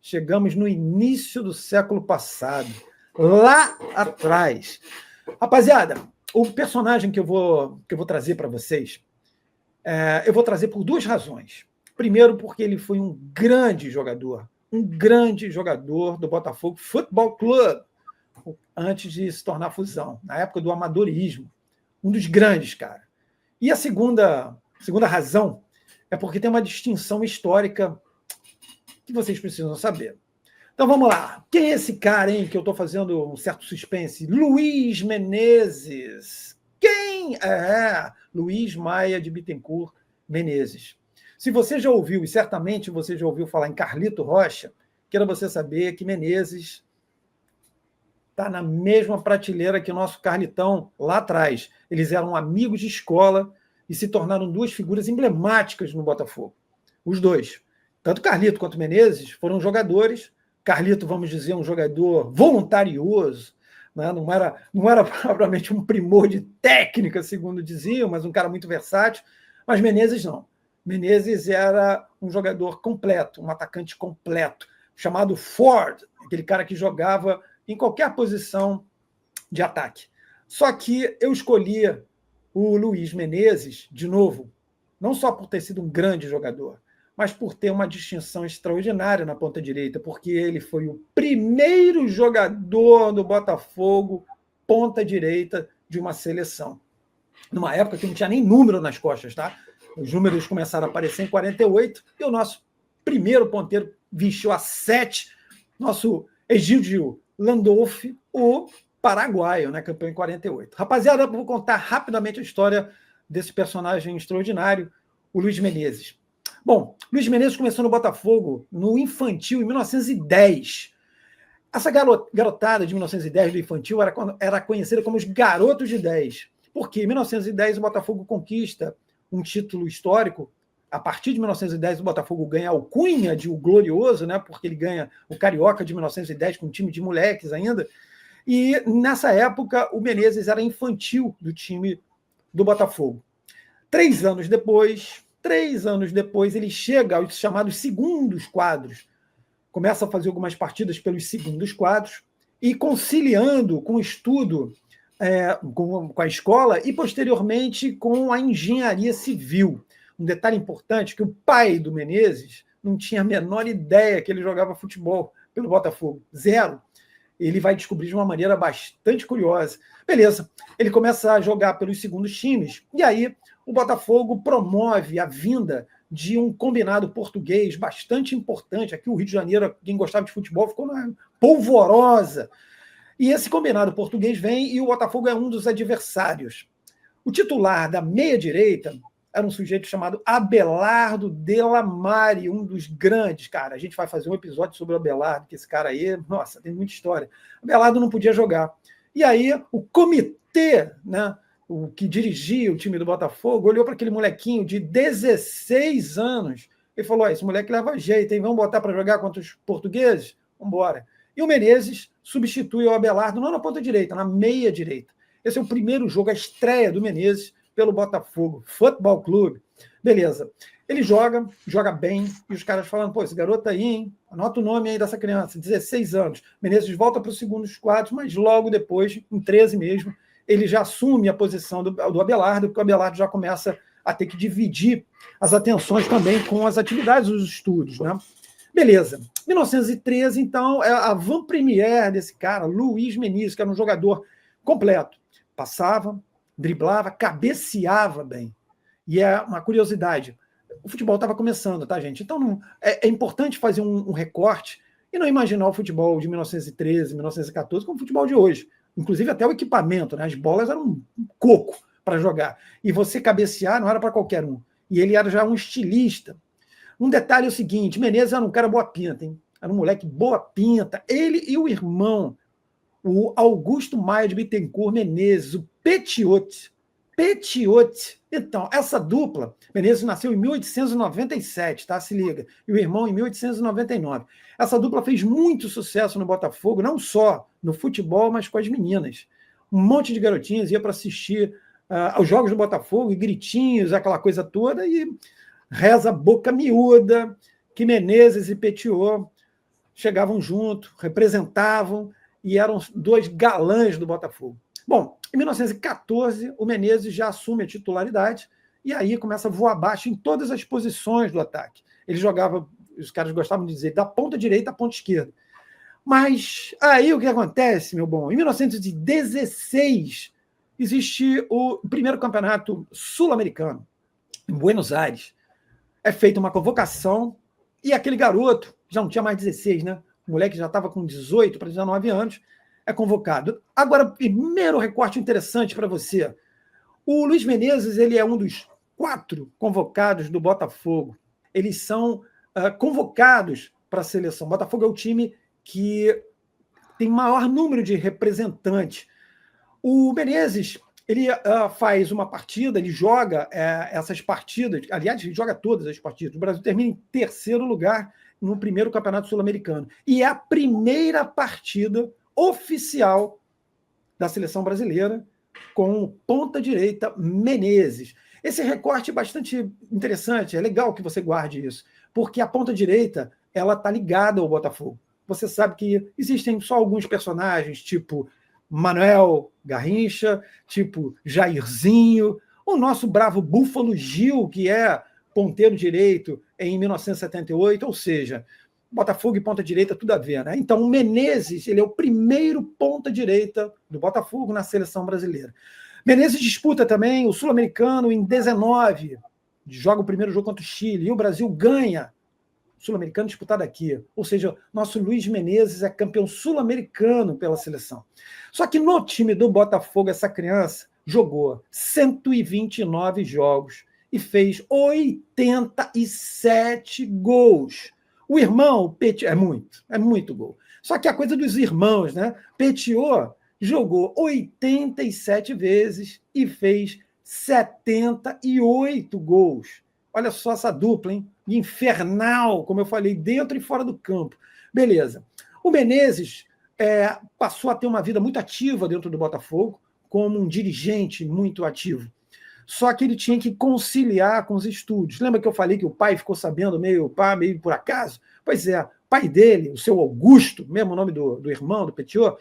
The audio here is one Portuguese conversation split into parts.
Chegamos no início do século passado, lá atrás. Rapaziada, o personagem que eu vou trazer para vocês, eu vou trazer por duas razões. Primeiro, porque ele foi um grande jogador do Botafogo Futebol Clube, antes de se tornar fusão, na época do amadorismo. Um dos grandes, cara. E a segunda razão é porque tem uma distinção histórica que vocês precisam saber. Então vamos lá. Quem é esse cara, hein, que eu estou fazendo um certo suspense? Luiz Menezes. Quem? Luiz Maia de Bittencourt Menezes. Se você já ouviu, e certamente você já ouviu falar em Carlito Rocha, quero você saber que Menezes está na mesma prateleira que o nosso Carlitão lá atrás. Eles eram amigos de escola e se tornaram duas figuras emblemáticas no Botafogo. Os dois. Tanto Carlito quanto Menezes foram jogadores. Carlito, vamos dizer, um jogador voluntarioso, né? Não era propriamente um primor de técnica, segundo diziam, mas um cara muito versátil. Mas Menezes não. Menezes era um jogador completo, um atacante completo, chamado Ford, aquele cara que jogava em qualquer posição de ataque. Só que eu escolhi o Luiz Menezes, de novo, não só por ter sido um grande jogador, mas por ter uma distinção extraordinária na ponta direita, porque ele foi o primeiro jogador do Botafogo ponta direita de uma seleção. Numa época que não tinha nem número nas costas, tá? Os números começaram a aparecer em 48, e o nosso primeiro ponteiro vestiu a 7, nosso Egídio Landolf, o paraguaio, né, campeão em 48. Rapaziada, eu vou contar rapidamente a história desse personagem extraordinário, o Luiz Menezes. Bom, Luiz Menezes começou no Botafogo no infantil em 1910. Essa garotada de 1910 do infantil era conhecida como os garotos de 10. Porque em 1910 o Botafogo conquista um título histórico. A partir de 1910 o Botafogo ganha a alcunha de o Glorioso, né? Porque ele ganha o Carioca de 1910 com um time de moleques ainda. E nessa época o Menezes era infantil do time do Botafogo. 3 anos depois, ele chega aos chamados segundos quadros. Começa a fazer algumas partidas pelos segundos quadros e conciliando com o estudo com a escola e, posteriormente, com a engenharia civil. Um detalhe importante, que o pai do Menezes não tinha a menor ideia que ele jogava futebol pelo Botafogo. Zero. Ele vai descobrir de uma maneira bastante curiosa. Beleza, ele começa a jogar pelos segundos times, e aí o Botafogo promove a vinda de um combinado português bastante importante. Aqui, o Rio de Janeiro, quem gostava de futebol ficou na polvorosa. E esse combinado português vem e o Botafogo é um dos adversários. O titular da meia-direita era um sujeito chamado Abelardo Delamare, um dos grandes. Cara, a gente vai fazer um episódio sobre o Abelardo, que esse cara aí, nossa, tem muita história. Abelardo não podia jogar. E aí o comitê, né, o que dirigia o time do Botafogo, olhou para aquele molequinho de 16 anos e falou: esse moleque leva jeito, hein? Vamos botar para jogar contra os portugueses? Vamos embora. E o Menezes substitui o Abelardo não na ponta direita, na meia direita. Esse é o primeiro jogo, a estreia do Menezes pelo Botafogo Futebol Clube. Beleza. Ele joga bem, e os caras falam: pô, esse garoto aí, hein? Anota o nome aí dessa criança, 16 anos. Menezes volta para os segundos quadros, mas logo depois, em 13 mesmo, ele já assume a posição do Abelardo, porque o Abelardo já começa a ter que dividir as atenções também com as atividades dos estudos, né? Beleza. 1913, então, é a avant-première desse cara, Luiz Menezes, que era um jogador completo. Passava, driblava, cabeceava bem. E é uma curiosidade, o futebol estava começando, tá, gente? Então é importante fazer um recorte e não imaginar o futebol de 1913, 1914 como o futebol de hoje. Inclusive até o equipamento, né? As bolas eram um coco para jogar. E você cabecear não era para qualquer um. E ele era já um estilista. Um detalhe é o seguinte: Menezes era um cara boa pinta, hein? Era um moleque boa pinta. Ele e o irmão, o Augusto Maia de Bittencourt Menezes, o Petiot. Então, essa dupla, Menezes nasceu em 1897, tá? Se liga. E o irmão em 1899. Essa dupla fez muito sucesso no Botafogo, não só no futebol, mas com as meninas. Um monte de garotinhas ia para assistir aos jogos do Botafogo, e gritinhos, aquela coisa toda, e reza boca miúda que Menezes e Petiot chegavam junto, representavam e eram dois galãs do Botafogo. Bom, em 1914, o Menezes já assume a titularidade e aí começa a voar abaixo em todas as posições do ataque. Ele jogava, os caras gostavam de dizer, da ponta direita à ponta esquerda. Mas aí o que acontece, meu bom? Em 1916, existe o primeiro campeonato sul-americano, em Buenos Aires. É feita uma convocação e aquele garoto, já não tinha mais 16, né? O moleque já estava com 18 para 19 anos, é convocado. Agora, primeiro recorte interessante para você. O Luiz Menezes, ele é um dos 4 convocados do Botafogo. Eles são convocados para a seleção. O Botafogo é o time que tem maior número de representantes. O Menezes, ele faz uma partida, ele joga essas partidas, aliás, ele joga todas as partidas. O Brasil termina em terceiro lugar no primeiro Campeonato Sul-Americano. E é a primeira partida oficial da seleção brasileira com o ponta-direita Menezes. Esse recorte é bastante interessante, é legal que você guarde isso, porque a ponta-direita ela está ligada ao Botafogo. Você sabe que existem só alguns personagens, tipo Manuel Garrincha, tipo Jairzinho, o nosso bravo Búfalo Gil, que é ponteiro direito em 1978, ou seja, Botafogo e ponta-direita, tudo a ver, né? Então, o Menezes, ele é o primeiro ponta-direita do Botafogo na seleção brasileira. Menezes disputa também o Sul-Americano em 19, joga o primeiro jogo contra o Chile, e o Brasil ganha o Sul-Americano disputado aqui. Ou seja, nosso Luiz Menezes é campeão sul-americano pela seleção. Só que no time do Botafogo, essa criança jogou 129 jogos e fez 87 gols. O irmão, Petiot, é muito gol. Só que a coisa dos irmãos, né? Petiot jogou 87 vezes e fez 78 gols. Olha só essa dupla, hein? Infernal, como eu falei, dentro e fora do campo. Beleza. O Menezes passou a ter uma vida muito ativa dentro do Botafogo, como um dirigente muito ativo. Só que ele tinha que conciliar com os estudos. Lembra que eu falei que o pai ficou sabendo meio por acaso? Pois é, o pai dele, o seu Augusto, mesmo nome do irmão, do Petiot,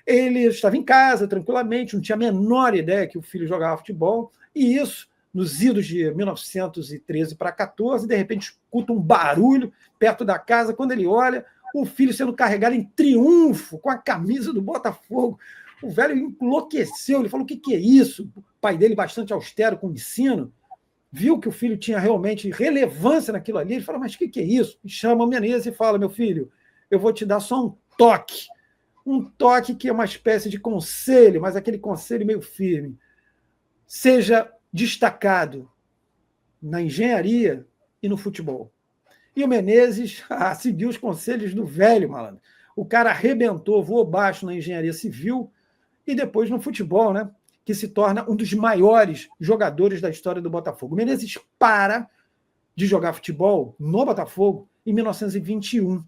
ele estava em casa tranquilamente, não tinha a menor ideia que o filho jogava futebol, e isso, nos idos de 1913 para 14, de repente escuta um barulho perto da casa, quando ele olha, o filho sendo carregado em triunfo, com a camisa do Botafogo. O velho enlouqueceu, ele falou, o que é isso? O pai dele, bastante austero com o ensino, viu que o filho tinha realmente relevância naquilo ali, ele falou, mas o que é isso? E chama o Menezes e fala, meu filho, eu vou te dar só um toque que é uma espécie de conselho, mas aquele conselho meio firme. Seja destacado na engenharia e no futebol. E o Menezes seguiu os conselhos do velho, malandro. O cara arrebentou, voou baixo na engenharia civil e depois no futebol, né? Que se torna um dos maiores jogadores da história do Botafogo. O Menezes para de jogar futebol no Botafogo em 1921.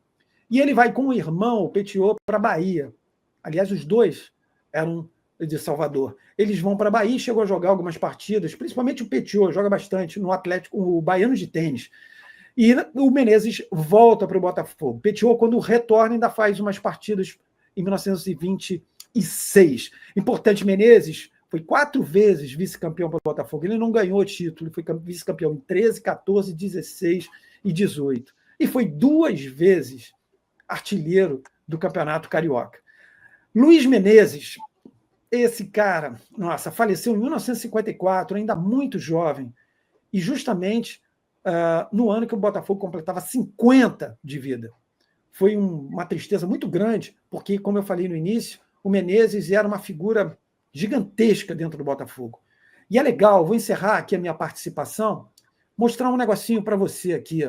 E ele vai com o irmão, o Petiot, para a Bahia. Aliás, os dois eram de Salvador. Eles vão para a Bahia, chegou a jogar algumas partidas, principalmente o Petiot, joga bastante no Atlético, o Baiano de Tênis. E o Menezes volta para o Botafogo. Petiot, quando retorna, ainda faz umas partidas em 1926. Importante, Menezes foi 4 vezes vice-campeão para o Botafogo. Ele não ganhou o título, foi vice-campeão em 13, 14, 16 e 18. E foi 2 vezes artilheiro do Campeonato Carioca. Luiz Menezes, esse cara, nossa, faleceu em 1954, ainda muito jovem, e justamente no ano que o Botafogo completava 50 de vida. Foi uma tristeza muito grande, porque, como eu falei no início, o Menezes era uma figura gigantesca dentro do Botafogo. E é legal, vou encerrar aqui a minha participação, mostrar um negocinho para você aqui.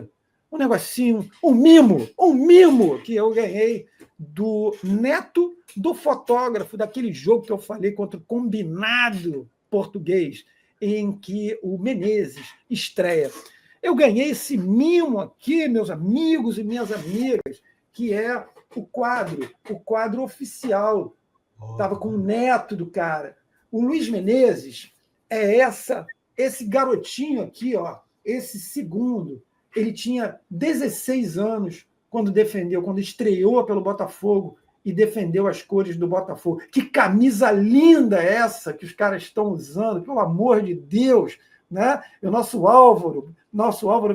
Um negocinho, um mimo que eu ganhei do neto do fotógrafo daquele jogo que eu falei contra o Combinado Português, em que o Menezes estreia. Eu ganhei esse mimo aqui, meus amigos e minhas amigas, que é o quadro oficial. Estava com o neto do cara. O Luiz Menezes é esse garotinho aqui, ó, esse segundo. Ele tinha 16 anos quando defendeu, quando estreou pelo Botafogo e defendeu as cores do Botafogo. Que camisa linda é essa que os caras estão usando, pelo amor de Deus, né? E o nosso Álvaro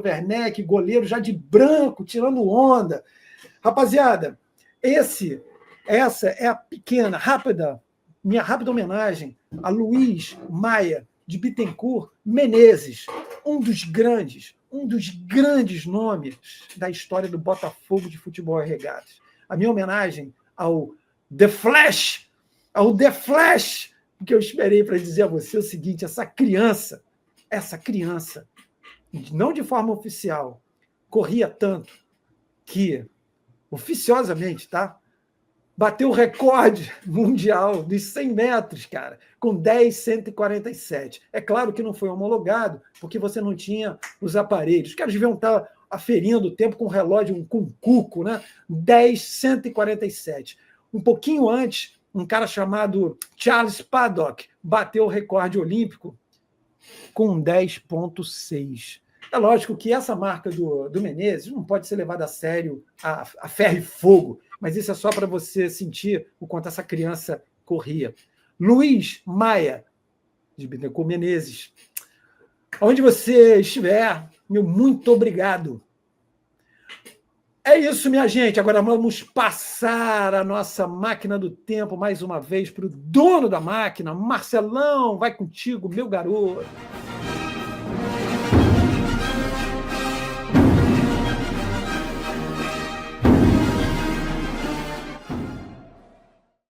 Werneck, goleiro já de branco, tirando onda. Rapaziada, essa é a minha rápida homenagem a Luiz Maia de Bittencourt Menezes, um dos grandes nomes da história do Botafogo de futebol e regatas. A minha homenagem ao The Flash, porque eu esperei para dizer a você o seguinte: essa criança, não de forma oficial, corria tanto que, oficiosamente, tá? Bateu o recorde mundial dos 100 metros, cara, com 10,147. É claro que não foi homologado, porque você não tinha os aparelhos. Os caras deviam estar aferindo o tempo com relógio, com cuco, né? 10,147. Um pouquinho antes, um cara chamado Charles Paddock bateu o recorde olímpico com 10,6. É lógico que essa marca do Menezes não pode ser levada a sério a ferro e fogo, mas isso é só para você sentir o quanto essa criança corria. Luiz Maia, de Bittencourt Menezes, onde você estiver, meu muito obrigado. É isso, minha gente. Agora vamos passar a nossa máquina do tempo mais uma vez para o dono da máquina. Marcelão, vai contigo, meu garoto.